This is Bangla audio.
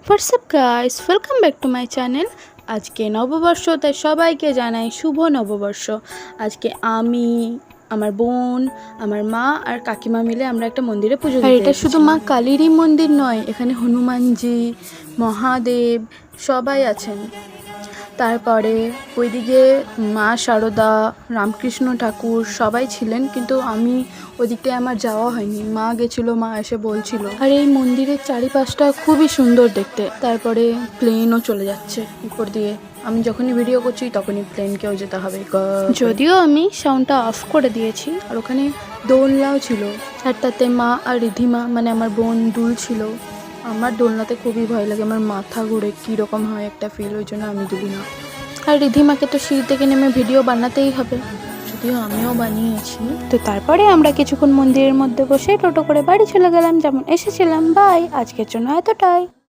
WhatsApp guys, welcome back to my channel. আজকে নববর্ষ, তাই সবাইকে জানাই শুভ নববর্ষ। আজকে আমি, আমার বোন, আমার মা আর কাকিমা মিলে আমরা একটা মন্দিরে পুজো দিতে। আর এটা শুধু মা কালীরই মন্দির নয়, এখানে হনুমানজি, মহাদেব সবাই আছেন। তারপরে ওইদিকে মা শারদা, রামকৃষ্ণ ঠাকুর সবাই ছিলেন, কিন্তু আমি ওদিকটায় আমার যাওয়া হয়নি। মা গেছিলো, মা এসে বলছিল। আর এই মন্দিরের চারিপাশটা খুবই সুন্দর দেখতে। তারপরে প্লেনও চলে যাচ্ছে উপর দিয়ে। আমি যখনই ভিডিও করছি তখনই প্লেনকেও যেতে হবে, যদিও আমি সাউন্ডটা অফ করে দিয়েছি। আর ওখানে দোলনাও ছিল, আর তাতে মা আর রিধিমা মানে আমার বোন দুলছিল। আমার দোলনাতে খুবই ভয় লাগে, আমার মাথা ঘুরে কীরকম হয় একটা ফিল, ওই জন্য আমি দুলি না। আর রিধিমাকে তো সিঁড়ি থেকে নেমে ভিডিও বানাতেই হবে, যদিও আমিও বানিয়েছি। তো তারপরে আমরা কিছুক্ষণ মন্দিরের মধ্যে বসে টোটো করে বাড়ি চলে গেলাম, যেমন এসেছিলাম। বাই, আজকের জন্য এতটাই।